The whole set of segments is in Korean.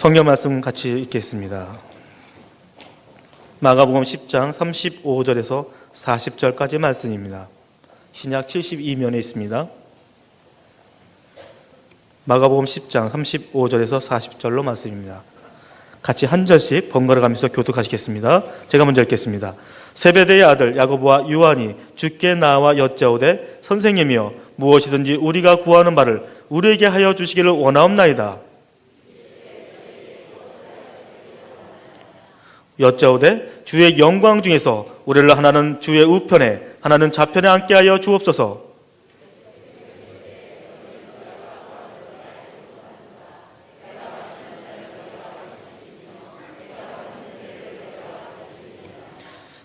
성경 말씀 같이 읽겠습니다. 마가복음 10장 35절에서 40절까지 말씀입니다. 신약 72면에 있습니다. 마가복음 10장 35절에서 40절로 말씀입니다. 같이 한 절씩 번갈아 가면서 교독하시겠습니다. 제가 먼저 읽겠습니다. 세베대의 아들 야고보와 요한이 주께 나와 여짜오되 선생님이여 무엇이든지 우리가 구하는 바를 우리에게 하여 주시기를 원하옵나이다. 여짜오되 주의 영광 중에서 우리를 하나는 주의 우편에 하나는 좌편에 앉게 하여 주옵소서.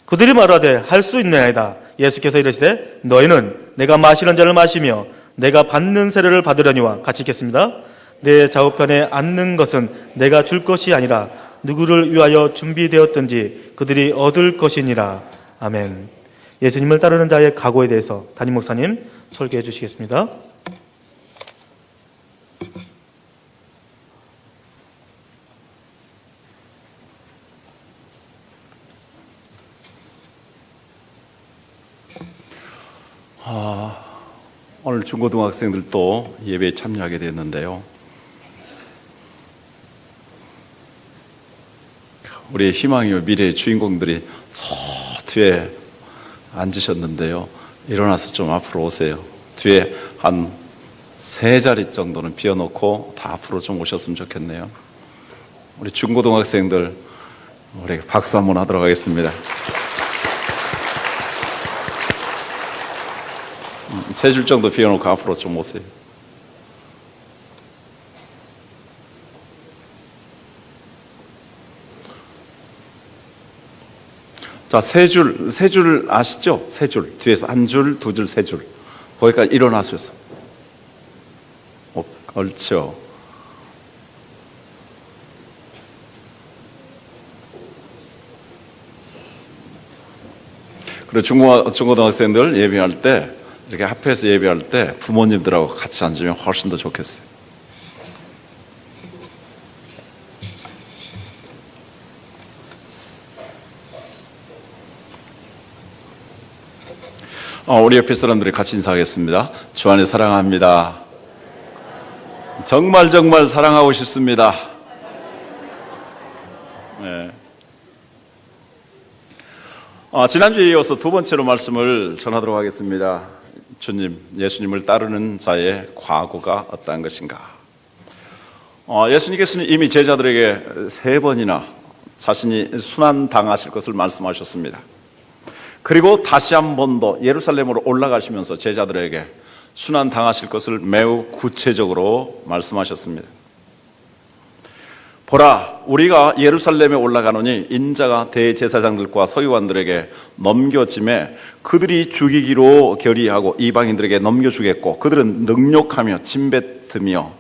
그들이 말하되 할 수 있나이다. 예수께서 이르시되 너희는 내가 마시는 잔을 마시며 내가 받는 세례를 받으려니와. 같이 읽겠습니다. 내 좌우편에 앉는 것은 내가 줄 것이 아니라 누구를 위하여 준비되었든지 그들이 얻을 것이니라. 아멘. 예수님을 따르는 자의 각오에 대해서 담임 목사님 설교해 주시겠습니다. 오늘 중고등학생들도 예배에 참여하게 됐는데요. 우리 희망이요 미래의 주인공들이 저 뒤에 앉으셨는데요. 일어나서 좀 앞으로 오세요. 뒤에 한 3자리 정도는 비워놓고 다 앞으로 좀 오셨으면 좋겠네요. 우리 중고등학생들 우리 박수 한번 하도록 하겠습니다. 3줄 정도 비워놓고 앞으로 좀 오세요. 자, 3줄 아시죠? 3줄. 뒤에서 1줄, 2줄, 3줄. 거기까지 일어나셔서. 옳죠. 그리고 중고등학생들 예배할 때 이렇게 합해서 예배할 때 부모님들하고 같이 앉으면 훨씬 더 좋겠어요. 우리 옆에 사람들이 같이 인사하겠습니다. 주 안에 사랑합니다. 정말 사랑하고 싶습니다. 네. 지난주에 이어서 두 번째로 말씀을 전하도록 하겠습니다. 주님, 예수님을 따르는 자의 과거가 어떠한 것인가? 예수님께서는 이미 제자들에게 3번이나 자신이 순환당하실 것을 말씀하셨습니다. 그리고 다시 한 번 더 예루살렘으로 올라가시면서 제자들에게 순환당하실 것을 매우 구체적으로 말씀하셨습니다. 보라, 우리가 예루살렘에 올라가노니 인자가 대제사장들과 서기관들에게 넘겨짐에 그들이 죽이기로 결의하고 이방인들에게 넘겨주겠고 그들은 능욕하며 침뱉으며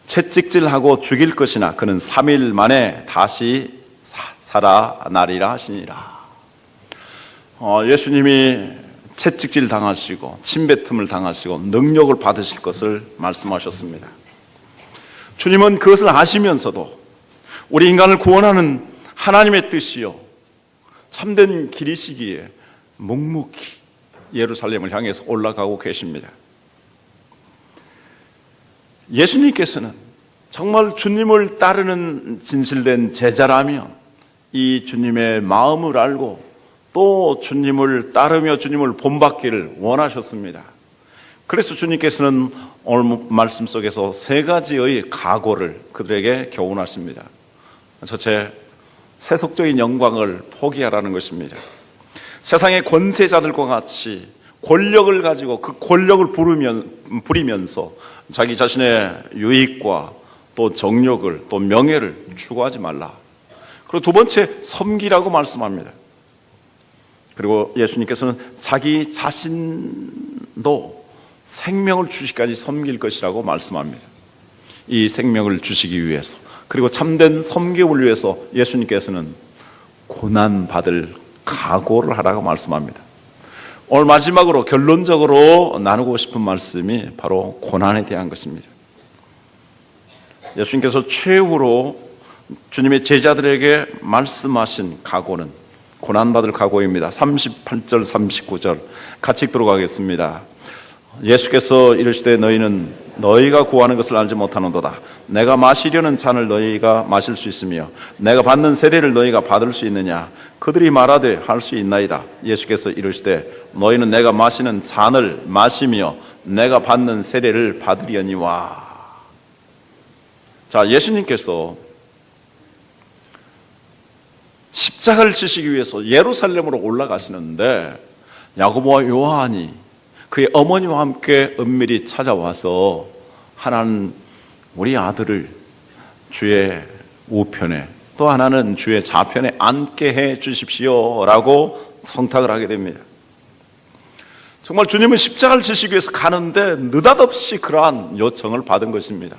채찍질하고 죽일 것이나 그는 3일 만에 다시 살아나리라 하시니라. 예수님이 채찍질 당하시고 침뱉음을 당하시고 능력을 받으실 것을 말씀하셨습니다. 주님은 그것을 아시면서도 우리 인간을 구원하는 하나님의 뜻이요 참된 길이시기에 묵묵히 예루살렘을 향해서 올라가고 계십니다. 예수님께서는 정말 주님을 따르는 진실된 제자라면 이 주님의 마음을 알고 또 주님을 따르며 주님을 본받기를 원하셨습니다. 그래서 주님께서는 오늘 말씀 속에서 3가지의 각오를 그들에게 교훈하십니다. 첫째, 세속적인 영광을 포기하라는 것입니다. 세상의 권세자들과 같이 권력을 가지고 그 권력을 부리면서 자기 자신의 유익과 또 정욕을 또 명예를 추구하지 말라. 그리고 두 번째, 섬기라고 말씀합니다. 그리고 예수님께서는 자기 자신도 생명을 주시기까지 섬길 것이라고 말씀합니다. 이 생명을 주시기 위해서 그리고 참된 섬김을 위해서 예수님께서는 고난받을 각오를 하라고 말씀합니다. 오늘 마지막으로 결론적으로 나누고 싶은 말씀이 바로 고난에 대한 것입니다. 예수님께서 최후로 주님의 제자들에게 말씀하신 각오는 고난받을 각오입니다. 38절 39절 같이 읽도록 하겠습니다. 예수께서 이르시되 너희는 너희가 구하는 것을 알지 못하는도다. 내가 마시려는 잔을 너희가 마실 수 있으며 내가 받는 세례를 너희가 받을 수 있느냐. 그들이 말하되 할 수 있나이다. 예수께서 이르시되 너희는 내가 마시는 잔을 마시며 내가 받는 세례를 받으려니와. 자, 예수님께서 십자가를 지시기 위해서 예루살렘으로 올라가시는데 야고보와 요한이 그의 어머니와 함께 은밀히 찾아와서 하나는 우리 아들을 주의 우편에 또 하나는 주의 좌편에 앉게 해 주십시오 라고 청탁을 하게 됩니다. 정말 주님은 십자가를 지시기 위해서 가는데 느닷없이 그러한 요청을 받은 것입니다.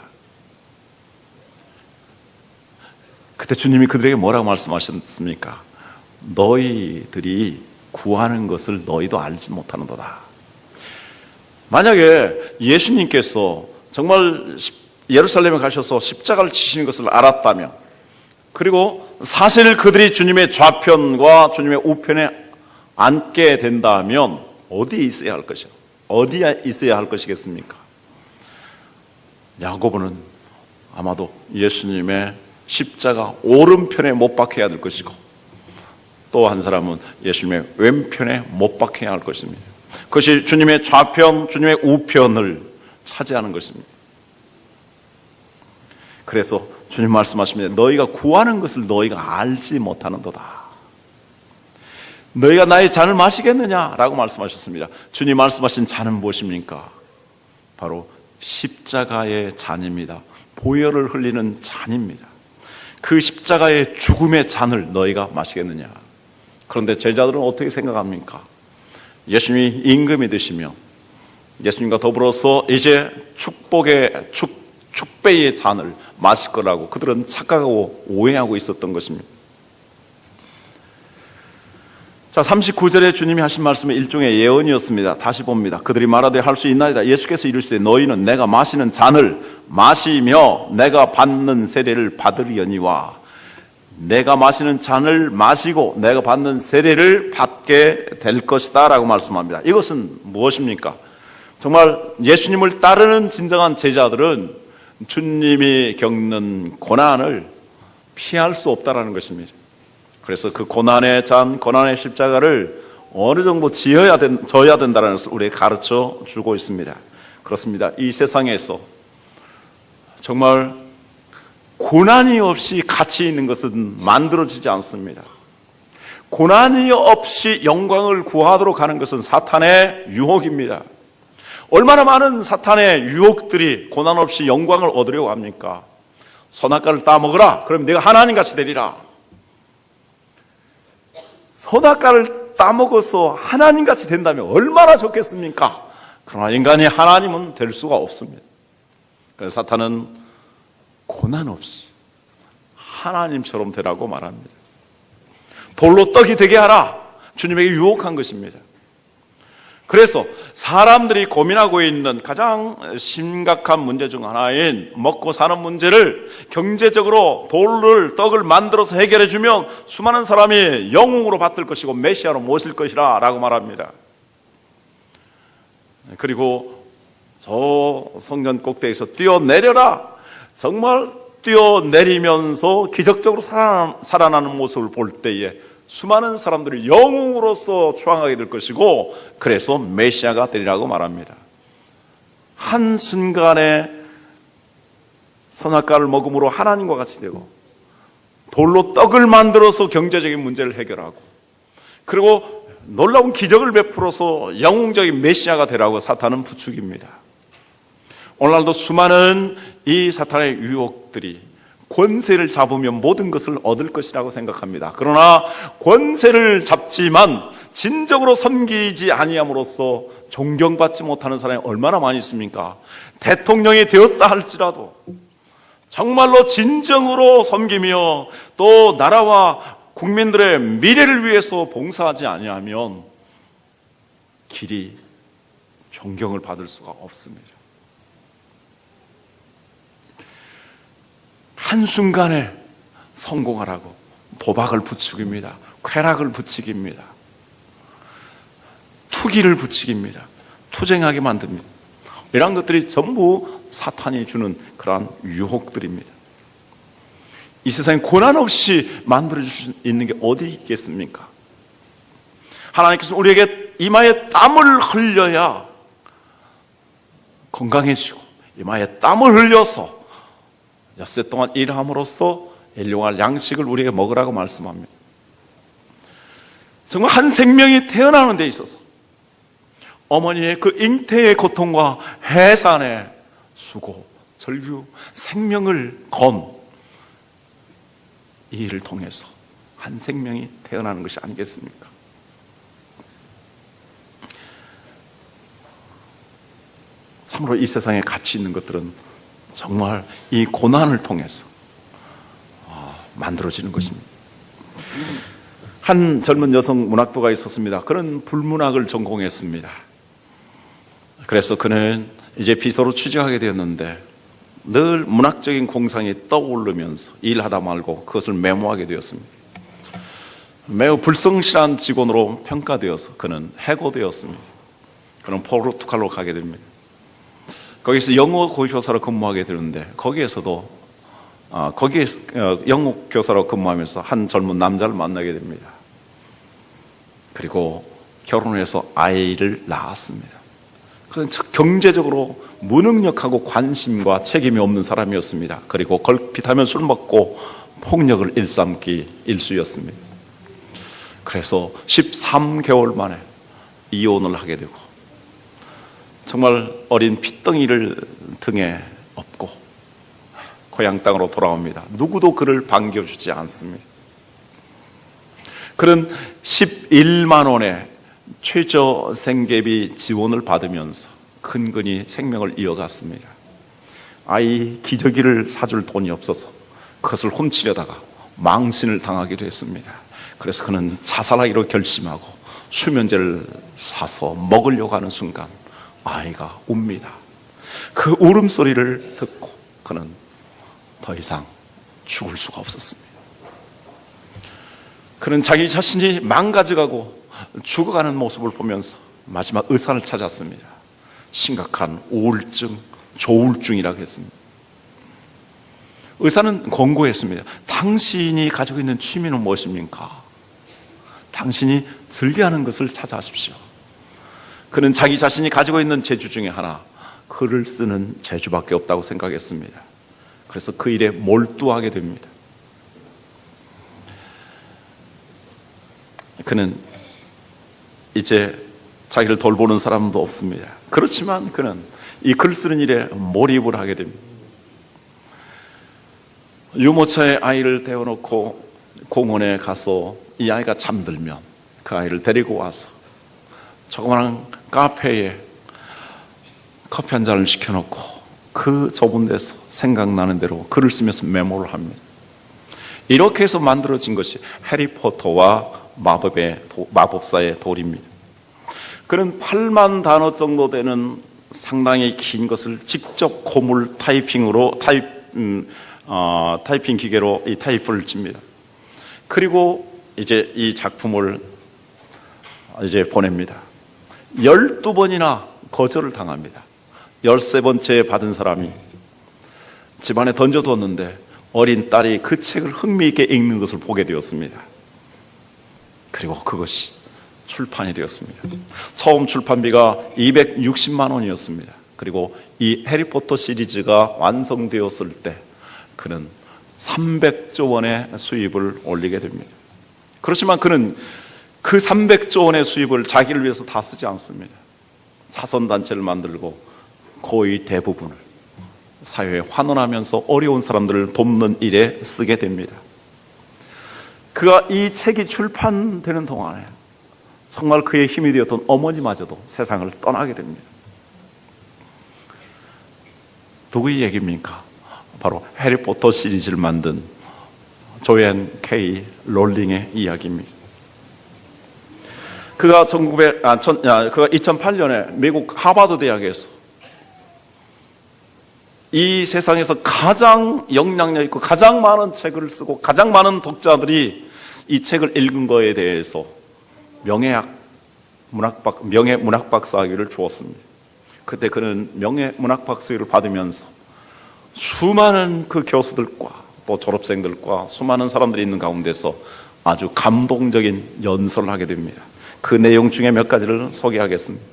그때 주님이 그들에게 뭐라고 말씀하셨습니까? 너희들이 구하는 것을 너희도 알지 못하는도다. 만약에 예수님께서 정말 예루살렘에 가셔서 십자가를 지시는 것을 알았다면, 그리고 사실 그들이 주님의 좌편과 주님의 우편에 앉게 된다면 어디에 있어야 할 것이요? 어디에 있어야 할 것이겠습니까? 야고보는 아마도 예수님의 십자가 오른편에 못 박혀야 될 것이고, 또 한 사람은 예수님의 왼편에 못 박혀야 할 것입니다. 그것이 주님의 좌편, 주님의 우편을 차지하는 것입니다. 그래서 주님 말씀하십니다. 너희가 구하는 것을 너희가 알지 못하는도다. 너희가 나의 잔을 마시겠느냐라고 말씀하셨습니다. 주님 말씀하신 잔은 무엇입니까? 바로 십자가의 잔입니다. 보혈을 흘리는 잔입니다. 그 십자가의 죽음의 잔을 너희가 마시겠느냐. 그런데 제자들은 어떻게 생각합니까? 예수님이 임금이 되시며 예수님과 더불어서 이제 축배의 잔을 마실 거라고 그들은 착각하고 오해하고 있었던 것입니다. 자, 39절에 주님이 하신 말씀은 일종의 예언이었습니다. 다시 봅니다. 그들이 말하되 할 수 있나이다. 예수께서 이르시되 너희는 내가 마시는 잔을 마시며 내가 받는 세례를 받으려니와. 내가 마시는 잔을 마시고 내가 받는 세례를 받게 될 것이다 라고 말씀합니다. 이것은 무엇입니까? 정말 예수님을 따르는 진정한 제자들은 주님이 겪는 고난을 피할 수 없다라는 것입니다. 그래서 그 고난의 잔, 고난의 십자가를 어느 정도 져야 된다는 것을 우리에게 가르쳐 주고 있습니다. 그렇습니다. 이 세상에서 정말 고난이 없이 가치 있는 것은 만들어지지 않습니다. 고난이 없이 영광을 구하도록 하는 것은 사탄의 유혹입니다. 얼마나 많은 사탄의 유혹들이 고난 없이 영광을 얻으려고 합니까? 선악과를 따먹으라. 그럼 내가 하나님같이 되리라. 선악과를 따먹어서 하나님같이 된다면 얼마나 좋겠습니까? 그러나 인간이 하나님은 될 수가 없습니다. 그래서 사탄은 고난 없이 하나님처럼 되라고 말합니다. 돌로 떡이 되게 하라. 주님에게 유혹한 것입니다. 그래서 사람들이 고민하고 있는 가장 심각한 문제 중 하나인 먹고 사는 문제를 경제적으로 떡을 만들어서 해결해 주면 수많은 사람이 영웅으로 받들 것이고 메시아로 모실 것이라 라고 말합니다. 그리고 저 성전 꼭대기에서 뛰어내려라. 정말 뛰어내리면서 기적적으로 살아나는 모습을 볼 때에 수많은 사람들이 영웅으로서 추앙하게 될 것이고, 그래서 메시아가 되리라고 말합니다. 한순간에 선악과를 먹음으로 하나님과 같이 되고, 돌로 떡을 만들어서 경제적인 문제를 해결하고, 그리고 놀라운 기적을 베풀어서 영웅적인 메시아가 되라고 사탄은 부추깁니다. 오늘날도 수많은 이 사탄의 유혹들이 권세를 잡으면 모든 것을 얻을 것이라고 생각합니다. 그러나 권세를 잡지만 진정으로 섬기지 아니함으로써 존경받지 못하는 사람이 얼마나 많이 있습니까? 대통령이 되었다 할지라도 정말로 진정으로 섬기며 또 나라와 국민들의 미래를 위해서 봉사하지 아니하면 길이 존경을 받을 수가 없습니다. 한순간에 성공하라고 도박을 부추깁니다. 쾌락을 부추깁니다. 투기를 부추깁니다. 투쟁하게 만듭니다. 이런 것들이 전부 사탄이 주는 그러한 유혹들입니다. 이 세상에 고난 없이 만들어줄 수 있는 게 어디 있겠습니까? 하나님께서 우리에게 이마에 땀을 흘려야 건강해지고, 이마에 땀을 흘려서 엿새 동안 일함으로써 일용할 양식을 우리에게 먹으라고 말씀합니다. 정말 한 생명이 태어나는 데 있어서 어머니의 그 잉태의 고통과 해산의 수고, 절규, 생명을 건 이 일을 통해서 한 생명이 태어나는 것이 아니겠습니까? 참으로 이 세상에 가치 있는 것들은 정말 이 고난을 통해서 만들어지는 것입니다. 한 젊은 여성 문학도가 있었습니다. 그는 불문학을 전공했습니다. 그래서 그는 이제 비서로 취직하게 되었는데 늘 문학적인 공상이 떠오르면서 일하다 말고 그것을 메모하게 되었습니다. 매우 불성실한 직원으로 평가되어서 그는 해고되었습니다. 그는 포르투갈로 가게 됩니다. 거기서 영어 교사로 근무하게 되는데 거기에서 영어 교사로 근무하면서 한 젊은 남자를 만나게 됩니다. 그리고 결혼해서 아이를 낳았습니다. 그는 경제적으로 무능력하고 관심과 책임이 없는 사람이었습니다. 그리고 걸핏하면 술 먹고 폭력을 일삼기 일쑤였습니다. 그래서 13개월 만에 이혼을 하게 되고 정말 어린 핏덩이를 등에 업고 고향 땅으로 돌아옵니다. 누구도 그를 반겨주지 않습니다. 그는 11만 원의 최저 생계비 지원을 받으면서 근근히 생명을 이어갔습니다. 아이 기저귀를 사줄 돈이 없어서 그것을 훔치려다가 망신을 당하기도 했습니다. 그래서 그는 자살하기로 결심하고 수면제를 사서 먹으려고 하는 순간 아이가 웁니다. 그 울음소리를 듣고 그는 더 이상 죽을 수가 없었습니다. 그는 자기 자신이 망가져가고 죽어가는 모습을 보면서 마지막 의사를 찾았습니다. 심각한 우울증, 조울증이라고 했습니다. 의사는 권고했습니다. 당신이 가지고 있는 취미는 무엇입니까? 당신이 즐겨하는 것을 찾아하십시오. 그는 자기 자신이 가지고 있는 재주 중에 하나, 글을 쓰는 재주밖에 없다고 생각했습니다. 그래서 그 일에 몰두하게 됩니다. 그는 이제 자기를 돌보는 사람도 없습니다. 그렇지만 그는 이 글 쓰는 일에 몰입을 하게 됩니다. 유모차에 아이를 태워놓고 공원에 가서 이 아이가 잠들면 그 아이를 데리고 와서 조그마한 카페에 커피 한 잔을 시켜놓고 그 좁은 데서 생각나는 대로 글을 쓰면서 메모를 합니다. 이렇게 해서 만들어진 것이 해리포터와 마법사의 돌입니다. 그는 8만 단어 정도 되는 상당히 긴 것을 직접 고물 타이핑으로 타이핑 기계로 이 타이프를 칩니다. 그리고 이제 이 작품을 이제 보냅니다. 12번이나 거절을 당합니다. 13번째 받은 사람이 집안에 던져두었는데 어린 딸이 그 책을 흥미있게 읽는 것을 보게 되었습니다. 그리고 그것이 출판이 되었습니다. 처음 출판비가 260만 원이었습니다. 그리고 이 해리포터 시리즈가 완성되었을 때 그는 300조 원의 수입을 올리게 됩니다. 그렇지만 그는 그 300조 원의 수입을 자기를 위해서 다 쓰지 않습니다. 자선단체를 만들고 거의 대부분을 사회에 환원하면서 어려운 사람들을 돕는 일에 쓰게 됩니다. 그가 이 책이 출판되는 동안에 정말 그의 힘이 되었던 어머니마저도 세상을 떠나게 됩니다. 누구의 얘기입니까? 바로 해리포터 시리즈를 만든 조앤 K 롤링의 이야기입니다. 그가 2008년에 미국 하버드 대학에서 이 세상에서 가장 영향력 있고 가장 많은 책을 쓰고 가장 많은 독자들이 이 책을 읽은 거에 대해서 명예 문학박사학위를 주었습니다. 그때 그는 명예 문학박사학위를 받으면서 수많은 그 교수들과 또 졸업생들과 수많은 사람들이 있는 가운데서 아주 감동적인 연설을 하게 됩니다. 그 내용 중에 몇 가지를 소개하겠습니다.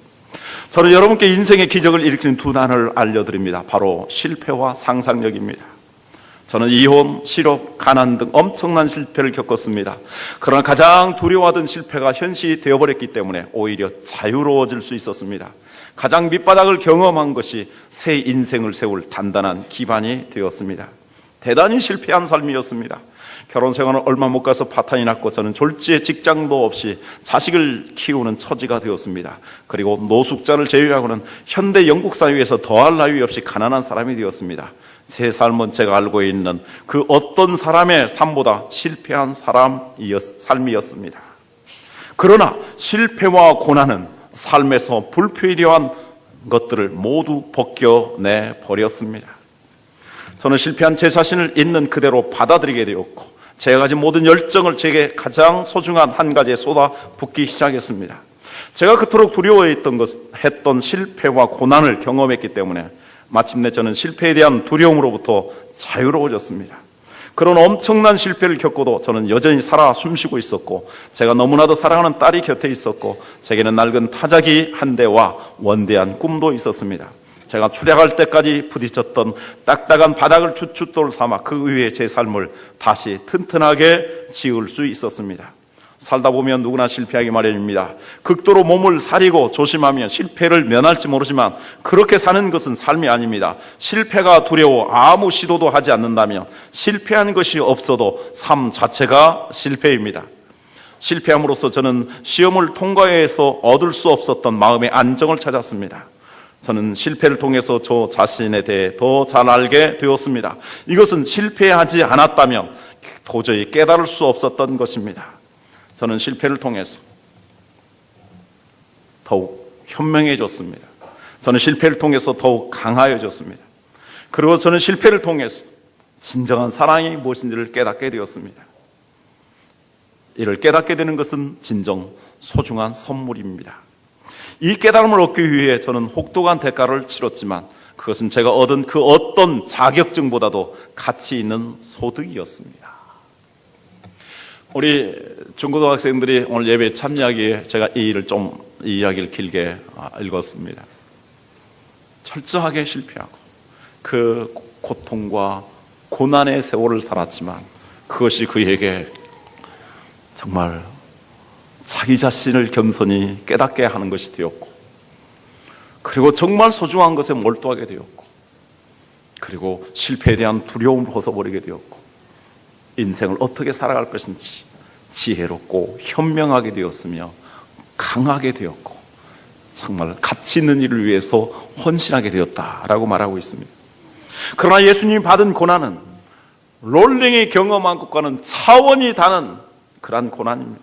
저는 여러분께 인생의 기적을 일으키는 두 단어를 알려드립니다. 바로 실패와 상상력입니다. 저는 이혼, 실업, 가난 등 엄청난 실패를 겪었습니다. 그러나 가장 두려워하던 실패가 현실이 되어버렸기 때문에 오히려 자유로워질 수 있었습니다. 가장 밑바닥을 경험한 것이 새 인생을 세울 단단한 기반이 되었습니다. 대단히 실패한 삶이었습니다. 결혼 생활은 얼마 못 가서 파탄이 났고 저는 졸지에 직장도 없이 자식을 키우는 처지가 되었습니다. 그리고 노숙자를 제외하고는 현대 영국 사회에서 더할 나위 없이 가난한 사람이 되었습니다. 제 삶은 제가 알고 있는 그 어떤 사람의 삶보다 실패한 삶이었습니다. 그러나 실패와 고난은 삶에서 불필요한 것들을 모두 벗겨내 버렸습니다. 저는 실패한 제 자신을 있는 그대로 받아들이게 되었고 제가 가진 모든 열정을 제게 가장 소중한 한 가지에 쏟아붓기 시작했습니다. 제가 그토록 두려워했던 실패와 고난을 경험했기 때문에 마침내 저는 실패에 대한 두려움으로부터 자유로워졌습니다. 그런 엄청난 실패를 겪고도 저는 여전히 살아 숨쉬고 있었고 제가 너무나도 사랑하는 딸이 곁에 있었고 제게는 낡은 타자기 한 대와 원대한 꿈도 있었습니다. 제가 출애할 때까지 부딪혔던 딱딱한 바닥을 주춧돌 삼아 그 위에 제 삶을 다시 튼튼하게 지을 수 있었습니다. 살다 보면 누구나 실패하기 마련입니다. 극도로 몸을 사리고 조심하면 실패를 면할지 모르지만 그렇게 사는 것은 삶이 아닙니다. 실패가 두려워 아무 시도도 하지 않는다면 실패한 것이 없어도 삶 자체가 실패입니다. 실패함으로써 저는 시험을 통과해서 얻을 수 없었던 마음의 안정을 찾았습니다. 저는 실패를 통해서 저 자신에 대해 더 잘 알게 되었습니다. 이것은 실패하지 않았다면 도저히 깨달을 수 없었던 것입니다. 저는 실패를 통해서 더욱 현명해졌습니다. 저는 실패를 통해서 더욱 강하여졌습니다. 그리고 저는 실패를 통해서 진정한 사랑이 무엇인지를 깨닫게 되었습니다. 이를 깨닫게 되는 것은 진정 소중한 선물입니다. 이 깨달음을 얻기 위해 저는 혹독한 대가를 치렀지만 그것은 제가 얻은 그 어떤 자격증보다도 가치 있는 소득이었습니다. 우리 중고등학생들이 오늘 예배에 참여하기에 제가 이 이야기를 길게 읽었습니다. 철저하게 실패하고 그 고통과 고난의 세월을 살았지만 그것이 그에게 정말 자기 자신을 겸손히 깨닫게 하는 것이 되었고 그리고 정말 소중한 것에 몰두하게 되었고 그리고 실패에 대한 두려움을 벗어버리게 되었고 인생을 어떻게 살아갈 것인지 지혜롭고 현명하게 되었으며 강하게 되었고 정말 가치 있는 일을 위해서 헌신하게 되었다라고 말하고 있습니다. 그러나 예수님이 받은 고난은 롤링이 경험한 것과는 차원이 다른 그러한 고난입니다.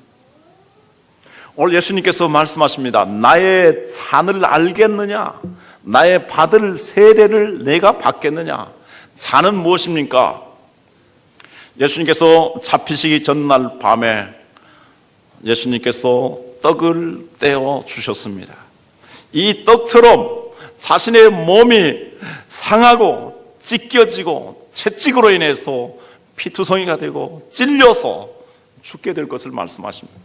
오늘 예수님께서 말씀하십니다. 나의 잔을 알겠느냐? 나의 받을 세례를 내가 받겠느냐? 잔은 무엇입니까? 예수님께서 잡히시기 전날 밤에 예수님께서 떡을 떼어 주셨습니다. 이 떡처럼 자신의 몸이 상하고 찢겨지고 채찍으로 인해서 피투성이가 되고 찔려서 죽게 될 것을 말씀하십니다.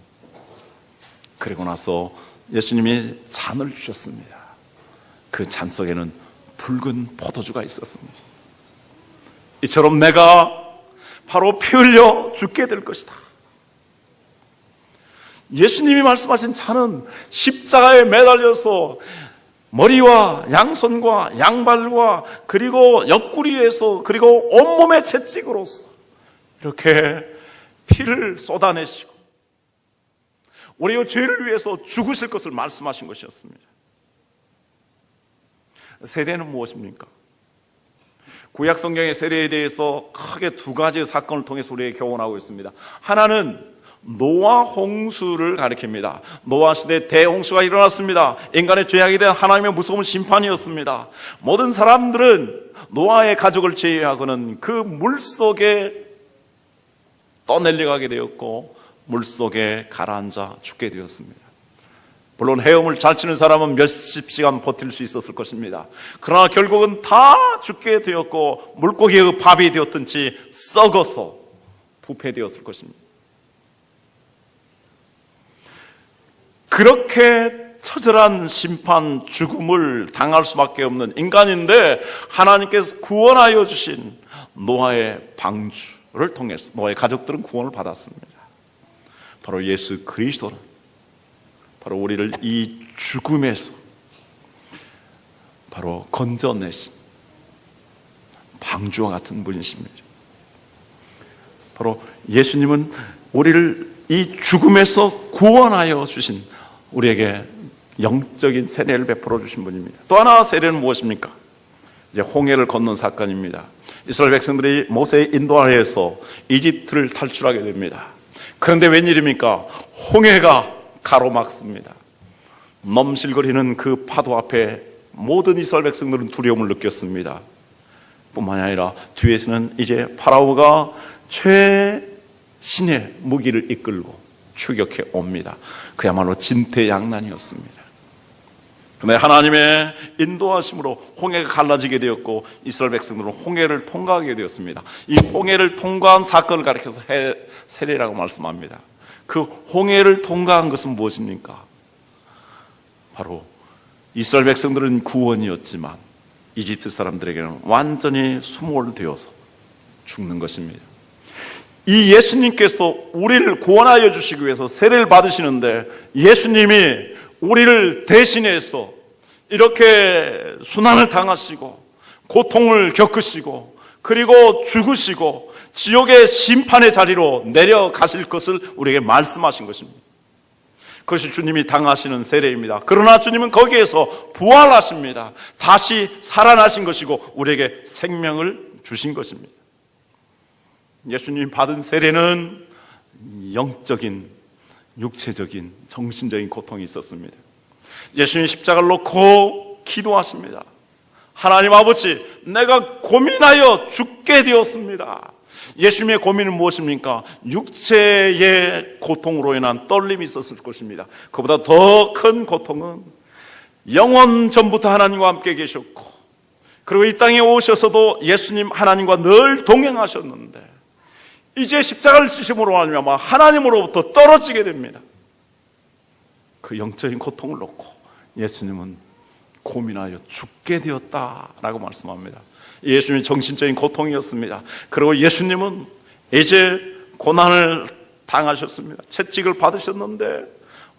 그리고 나서 예수님이 잔을 주셨습니다. 그 잔 속에는 붉은 포도주가 있었습니다. 이처럼 내가 바로 피 흘려 죽게 될 것이다. 예수님이 말씀하신 잔은 십자가에 매달려서 머리와 양손과 양발과 그리고 옆구리에서 그리고 온몸의 채찍으로서 이렇게 피를 쏟아내시고 우리의 죄를 위해서 죽으실 것을 말씀하신 것이었습니다. 세례는 무엇입니까? 구약 성경의 세례에 대해서 크게 두 가지의 사건을 통해서 우리에게 교훈하고 있습니다. 하나는 노아 홍수를 가리킵니다. 노아 시대에 대홍수가 일어났습니다. 인간의 죄악에 대한 하나님의 무서운 심판이었습니다. 모든 사람들은 노아의 가족을 제외하고는 그 물속에 떠내려가게 되었고 물속에 가라앉아 죽게 되었습니다. 물론 헤엄을 잘 치는 사람은 몇십 시간 버틸 수 있었을 것입니다. 그러나 결국은 다 죽게 되었고 물고기의 밥이 되었든지 썩어서 부패되었을 것입니다. 그렇게 처절한 심판, 죽음을 당할 수밖에 없는 인간인데 하나님께서 구원하여 주신 노아의 방주를 통해서 노아의 가족들은 구원을 받았습니다. 바로 예수 그리스도는 바로 우리를 이 죽음에서 바로 건져내신 방주와 같은 분이십니다. 바로 예수님은 우리를 이 죽음에서 구원하여 주신 우리에게 영적인 세례를 베풀어 주신 분입니다. 또 하나 세례는 무엇입니까? 이제 홍해를 건넌 사건입니다. 이스라엘 백성들이 모세의 인도 아래에서 이집트를 탈출하게 됩니다. 그런데 웬일입니까? 홍해가 가로막습니다. 넘실거리는 그 파도 앞에 모든 이스라엘 백성들은 두려움을 느꼈습니다. 뿐만이 아니라 뒤에서는 이제 파라오가 최신의 무기를 이끌고 추격해 옵니다. 그야말로 진퇴양난이었습니다. 그런데 하나님의 인도하심으로 홍해가 갈라지게 되었고 이스라엘 백성들은 홍해를 통과하게 되었습니다. 이 홍해를 통과한 사건을 가리켜서 세례라고 말씀합니다. 그 홍해를 통과한 것은 무엇입니까? 바로 이스라엘 백성들은 구원이었지만 이집트 사람들에게는 완전히 수몰되어서 죽는 것입니다. 이 예수님께서 우리를 구원하여 주시기 위해서 세례를 받으시는데 예수님이 우리를 대신해서 이렇게 순환을 당하시고 고통을 겪으시고 그리고 죽으시고 지옥의 심판의 자리로 내려가실 것을 우리에게 말씀하신 것입니다. 그것이 주님이 당하시는 세례입니다. 그러나 주님은 거기에서 부활하십니다. 다시 살아나신 것이고 우리에게 생명을 주신 것입니다. 예수님이 받은 세례는 영적인, 육체적인, 정신적인 고통이 있었습니다. 예수님이 십자가를 놓고 기도하십니다. 하나님 아버지, 내가 고민하여 죽게 되었습니다. 예수님의 고민은 무엇입니까? 육체의 고통으로 인한 떨림이 있었을 것입니다. 그보다 더 큰 고통은 영원 전부터 하나님과 함께 계셨고 그리고 이 땅에 오셔서도 예수님 하나님과 늘 동행하셨는데 이제 십자가를 지심으로 말미암아 하나님으로부터 떨어지게 됩니다. 그 영적인 고통을 놓고 예수님은 고민하여 죽게 되었다라고 말씀합니다. 예수님이 정신적인 고통이었습니다. 그리고 예수님은 이제 고난을 당하셨습니다. 채찍을 받으셨는데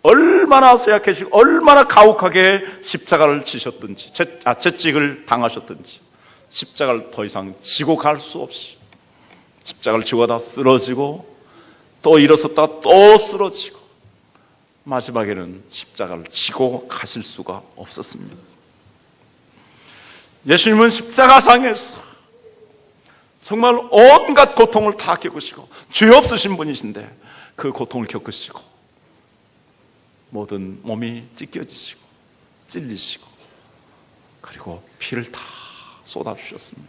얼마나 쇠약해지고 얼마나 가혹하게 십자가를 지셨든지 채찍을 당하셨든지 십자가를 더 이상 지고 갈 수 없이 십자가를 지고 가다 쓰러지고 또 일어섰다 또 쓰러지고 마지막에는 십자가를 지고 가실 수가 없었습니다. 예수님은 십자가상에서 정말 온갖 고통을 다 겪으시고 죄 없으신 분이신데 그 고통을 겪으시고 모든 몸이 찢겨지시고 찔리시고 그리고 피를 다 쏟아주셨습니다.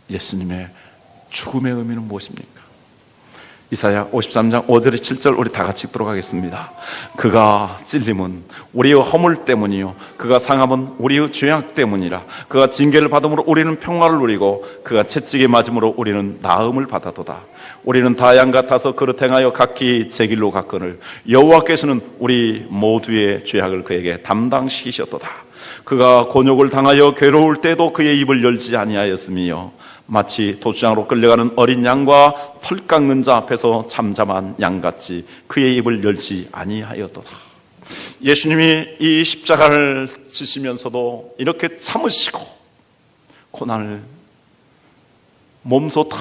예수님의 죽음의 의미는 무엇입니까? 이사야 53장 5절에 7절 우리 다 같이 읽도록 하겠습니다. 그가 찔림은 우리의 허물 때문이요 그가 상함은 우리의 죄악 때문이라. 그가 징계를 받음으로 우리는 평화를 누리고 그가 채찍에 맞음으로 우리는 나음을 받아도다. 우리는 다 양 같아서 그릇 행하여 각기 제 길로 갔거늘 여호와께서는 우리 모두의 죄악을 그에게 담당시키셨도다. 그가 곤욕을 당하여 괴로울 때도 그의 입을 열지 아니하였으며 마치 도주장으로 끌려가는 어린 양과 털 깎는 자 앞에서 잠잠한 양같이 그의 입을 열지 아니하였도다. 예수님이 이 십자가를 지시면서도 이렇게 참으시고 고난을 몸소 다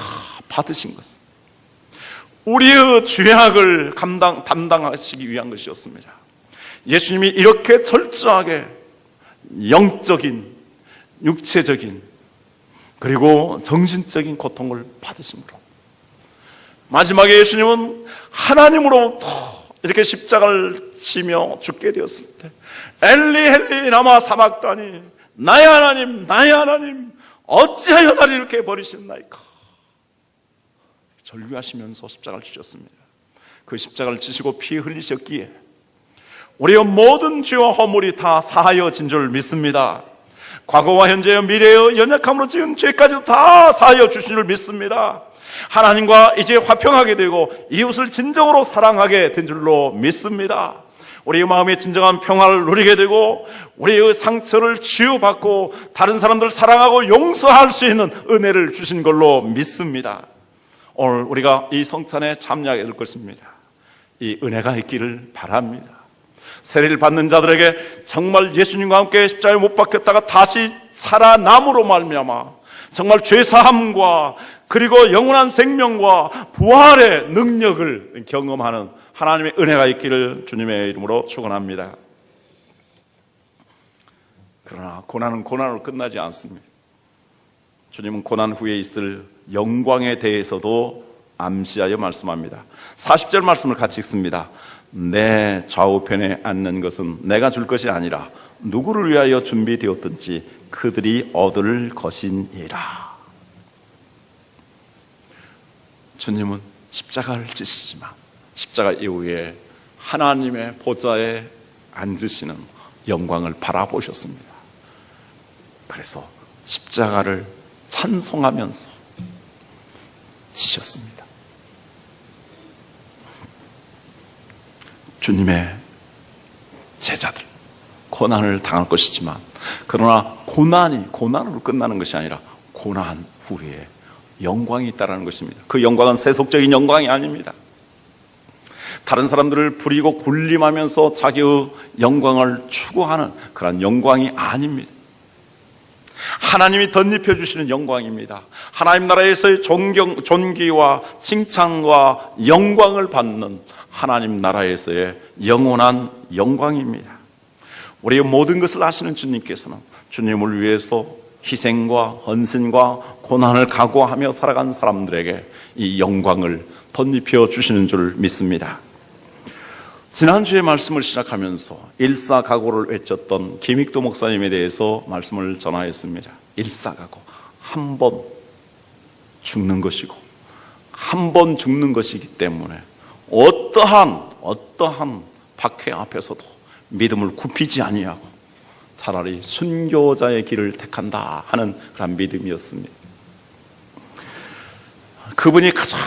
받으신 것은 우리의 죄악을 담당하시기 위한 것이었습니다. 예수님이 이렇게 철저하게 영적인, 육체적인 그리고 정신적인 고통을 받으심으로 마지막에 예수님은 하나님으로부터 이렇게 십자가를 지며 죽게 되었을 때 엘리 엘리 라마 사박다니 나의 하나님, 나의 하나님, 어찌하여 나를 이렇게 버리셨나이까? 절규하시면서 십자가를 지셨습니다. 그 십자가를 지시고 피 흘리셨기에 우리의 모든 죄와 허물이 다 사하여진 줄 믿습니다. 과거와 현재의 미래의 연약함으로 지은 죄까지도 다 사하여 주신 줄 믿습니다. 하나님과 이제 화평하게 되고 이웃을 진정으로 사랑하게 된 줄로 믿습니다. 우리의 마음에 진정한 평화를 누리게 되고 우리의 상처를 치유받고 다른 사람들을 사랑하고 용서할 수 있는 은혜를 주신 걸로 믿습니다. 오늘 우리가 이 성찬에 참여하게 될 것입니다. 이 은혜가 있기를 바랍니다. 세례를 받는 자들에게 정말 예수님과 함께 십자가에 못 박혔다가 다시 살아남으로 말미암아 정말 죄사함과 그리고 영원한 생명과 부활의 능력을 경험하는 하나님의 은혜가 있기를 주님의 이름으로 축원합니다. 그러나 고난은 고난으로 끝나지 않습니다. 주님은 고난 후에 있을 영광에 대해서도 암시하여 말씀합니다. 40절 말씀을 같이 읽습니다. 내 좌우편에 앉는 것은 내가 줄 것이 아니라 누구를 위하여 준비되었든지 그들이 얻을 것이니라. 주님은 십자가를 지시지만 십자가 이후에 하나님의 보좌에 앉으시는 영광을 바라보셨습니다. 그래서 십자가를 찬송하면서 지셨습니다. 주님의 제자들 고난을 당할 것이지만 그러나 고난으로 끝나는 것이 아니라 고난 후에 영광이 있다는 것입니다. 그 영광은 세속적인 영광이 아닙니다. 다른 사람들을 부리고 군림하면서 자기의 영광을 추구하는 그런 영광이 아닙니다. 하나님이 덧입혀 주시는 영광입니다. 하나님 나라에서의 존귀와 칭찬과 영광을 받는 하나님 나라에서의 영원한 영광입니다. 우리의 모든 것을 아시는 주님께서는 주님을 위해서 희생과 헌신과 고난을 각오하며 살아간 사람들에게 이 영광을 덧입혀 주시는 줄 믿습니다. 지난주에 말씀을 시작하면서 일사각오를 외쳤던 김익도 목사님에 대해서 말씀을 전하였습니다. 일사각오, 한 번 죽는 것이고 한 번 죽는 것이기 때문에 어떠한 박해 앞에서도 믿음을 굽히지 아니하고 차라리 순교자의 길을 택한다 하는 그런 믿음이었습니다. 그분이 가장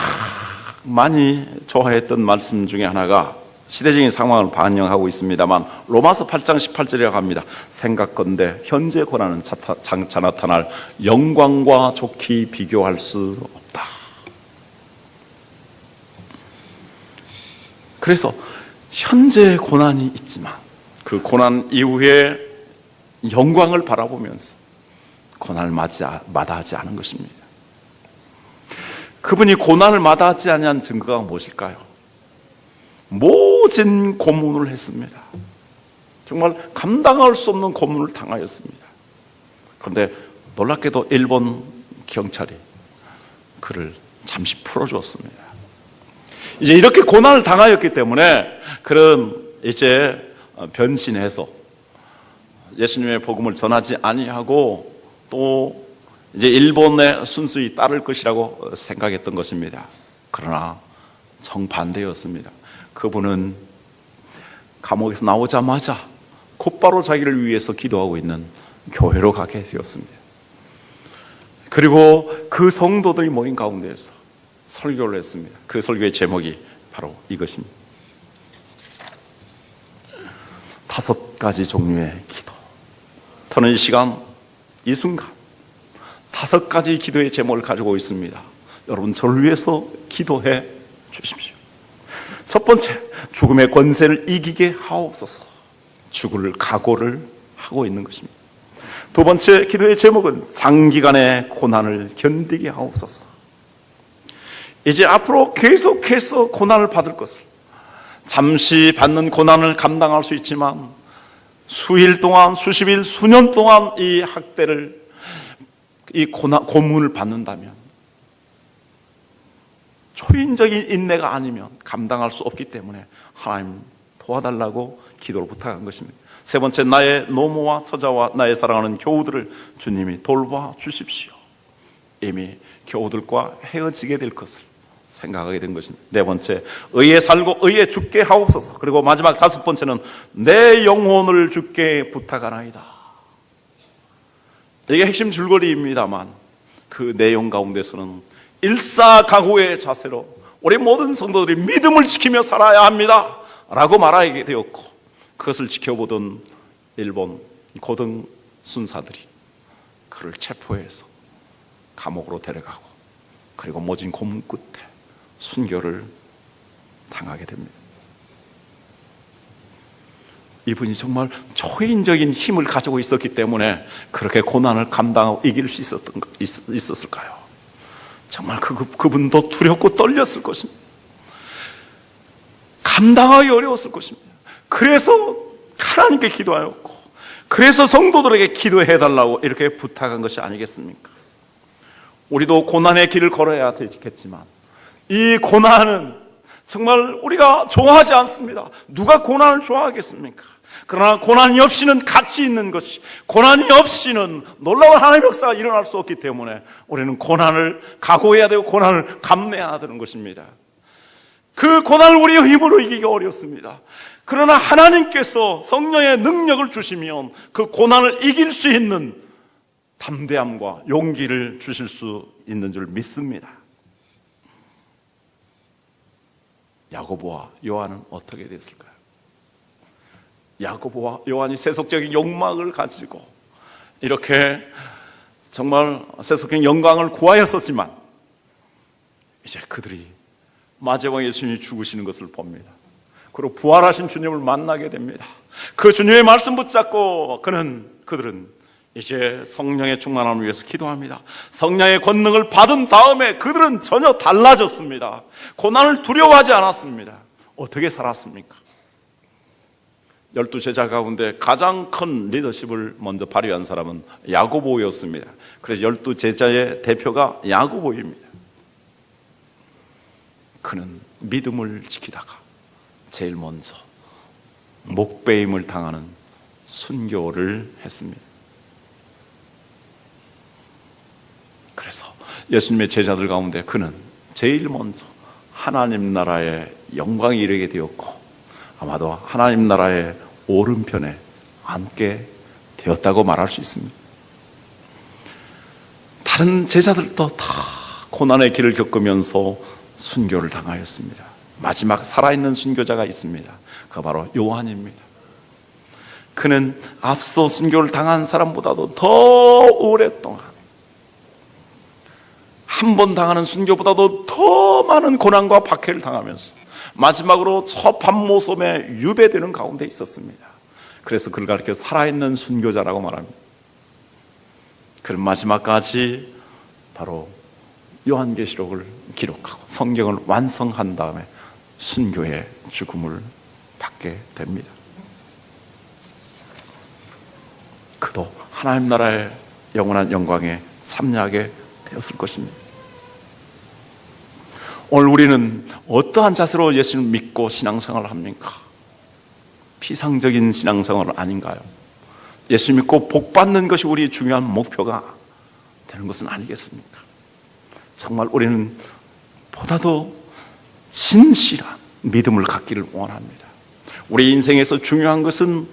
많이 좋아했던 말씀 중에 하나가 시대적인 상황을 반영하고 있습니다만 로마서 8장 18절이라고 합니다. 생각건대 현재 고난은 장차 나타날 영광과 좋게 비교할 수 없다. 그래서 현재 고난이 있지만 그 고난 이후에 영광을 바라보면서 고난을 마다하지 않은 것입니다. 그분이 고난을 마다하지 아니한 증거가 무엇일까요? 모진 고문을 했습니다. 정말 감당할 수 없는 고문을 당하였습니다. 그런데 놀랍게도 일본 경찰이 그를 잠시 풀어주었습니다. 이제 이렇게 고난을 당하였기 때문에 그런 이제 변신해서 예수님의 복음을 전하지 아니하고 또 이제 일본에 순수히 따를 것이라고 생각했던 것입니다. 그러나 정반대였습니다. 그분은 감옥에서 나오자마자 곧바로 자기를 위해서 기도하고 있는 교회로 가게 되었습니다. 그리고 그 성도들이 모인 가운데에서 설교를 했습니다. 그 설교의 제목이 바로 이것입니다. 5가지 종류의 기도. 저는 이 시간, 이 순간 5가지 기도의 제목을 가지고 있습니다. 여러분 저를 위해서 기도해 주십시오. 첫 번째, 죽음의 권세를 이기게 하옵소서. 죽을 각오를 하고 있는 것입니다. 두 번째 기도의 제목은 장기간의 고난을 견디게 하옵소서. 이제 앞으로 계속해서 고난을 받을 것을, 잠시 받는 고난을 감당할 수 있지만 수일 동안, 수십일, 수년 동안 이 학대를, 이 고문을 받는다면 초인적인 인내가 아니면 감당할 수 없기 때문에 하나님 도와달라고 기도를 부탁한 것입니다. 세 번째, 나의 노모와 처자와 나의 사랑하는 교우들을 주님이 돌봐 주십시오. 이미 교우들과 헤어지게 될 것을 생각하게 된 것입니다. 네 번째, 의에 살고 의에 죽게 하옵소서. 그리고 마지막 다섯 번째는 내 영혼을 주께 부탁하나이다. 이게 핵심 줄거리입니다만 그 내용 가운데서는 일사각오의 자세로 우리 모든 성도들이 믿음을 지키며 살아야 합니다 라고 말하게 되었고, 그것을 지켜보던 일본 고등 순사들이 그를 체포해서 감옥으로 데려가고, 그리고 모진 고문 끝에 순교를 당하게 됩니다. 이분이 정말 초인적인 힘을 가지고 있었기 때문에 그렇게 고난을 감당하고 이길 수 있었을까요? 정말 그분도 두렵고 떨렸을 것입니다. 감당하기 어려웠을 것입니다. 그래서 하나님께 기도하였고, 그래서 성도들에게 기도해달라고 이렇게 부탁한 것이 아니겠습니까? 우리도 고난의 길을 걸어야 되겠지만 이 고난은 정말 우리가 좋아하지 않습니다. 누가 고난을 좋아하겠습니까? 그러나 고난이 없이는 가치 있는 것이, 고난이 없이는 놀라운 하나님의 역사가 일어날 수 없기 때문에 우리는 고난을 각오해야 되고 고난을 감내해야 되는 것입니다. 그 고난을 우리의 힘으로 이기기가 어렵습니다. 그러나 하나님께서 성령의 능력을 주시면 그 고난을 이길 수 있는 담대함과 용기를 주실 수 있는 줄 믿습니다. 야고보와 요한은 어떻게 됐을까요? 야고보와 요한이 세속적인 욕망을 가지고 이렇게 정말 세속적인 영광을 구하였었지만, 이제 그들이 마지막에 예수님이 죽으시는 것을 봅니다. 그리고 부활하신 주님을 만나게 됩니다. 그 주님의 말씀 붙잡고 그들은 이제 성령의 충만함을 위해서 기도합니다. 성령의 권능을 받은 다음에 그들은 전혀 달라졌습니다. 고난을 두려워하지 않았습니다. 어떻게 살았습니까? 12제자 가운데 가장 큰 리더십을 먼저 발휘한 사람은 야고보였습니다. 그래서 12제자의 대표가 야고보입니다. 그는 믿음을 지키다가 제일 먼저 목베임을 당하는 순교를 했습니다. 그래서 예수님의 제자들 가운데 그는 제일 먼저 하나님 나라의 영광이 이르게 되었고, 아마도 하나님 나라의 오른편에 앉게 되었다고 말할 수 있습니다. 다른 제자들도 다 고난의 길을 겪으면서 순교를 당하였습니다. 마지막 살아있는 순교자가 있습니다. 그 바로 요한입니다. 그는 앞서 순교를 당한 사람보다도 더 오랫동안, 한 번 당하는 순교보다도 더 많은 고난과 박해를 당하면서 마지막으로 저 밤모섬에 유배되는 가운데 있었습니다. 그래서 그를 가리켜 살아있는 순교자라고 말합니다. 그는 마지막까지 바로 요한계시록을 기록하고 성경을 완성한 다음에 순교의 죽음을 받게 됩니다. 그도 하나님 나라의 영원한 영광에 참여하게 되었을 것입니다. 오늘 우리는 어떠한 자세로 예수님을 믿고 신앙생활을 합니까? 피상적인 신앙생활은 아닌가요? 예수 믿고 복 받는 것이 우리의 중요한 목표가 되는 것은 아니겠습니까? 정말 우리는 보다도 진실한 믿음을 갖기를 원합니다. 우리 인생에서 중요한 것은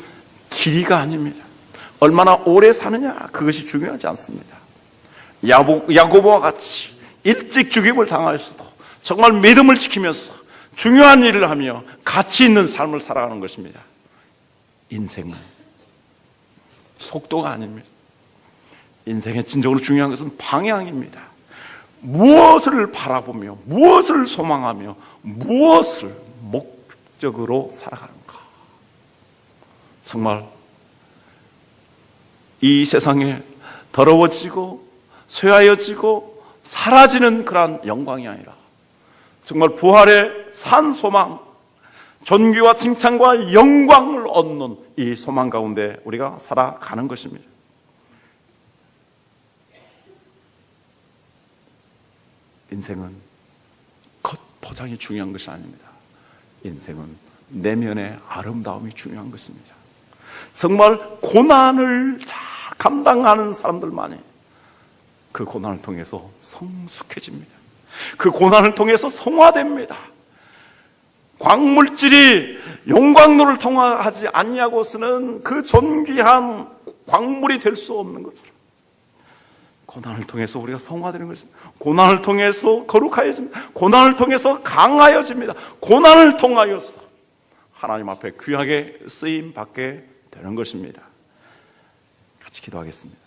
길이가 아닙니다. 얼마나 오래 사느냐, 그것이 중요하지 않습니다. 야고보와 같이 일찍 죽임을 당하였어도 정말 믿음을 지키면서 중요한 일을 하며 가치 있는 삶을 살아가는 것입니다. 인생은 속도가 아닙니다. 인생의 진정으로 중요한 것은 방향입니다. 무엇을 바라보며, 무엇을 소망하며, 무엇을 목적으로 살아가는가. 정말 이 세상에 더러워지고 쇠하여지고 사라지는 그러한 영광이 아니라 정말 부활의 산 소망, 존귀와 칭찬과 영광을 얻는 이 소망 가운데 우리가 살아가는 것입니다. 인생은 겉포장이 중요한 것이 아닙니다. 인생은 내면의 아름다움이 중요한 것입니다. 정말 고난을 잘 감당하는 사람들만이 그 고난을 통해서 성숙해집니다. 그 고난을 통해서 성화됩니다. 광물질이 용광로를 통하지 않냐고서는 그 존귀한 광물이 될 수 없는 것처럼 고난을 통해서 우리가 성화되는 것입니다. 고난을 통해서 거룩하여집니다. 고난을 통해서 강하여집니다. 고난을 통하여서 하나님 앞에 귀하게 쓰임 받게 되는 것입니다. 같이 기도하겠습니다.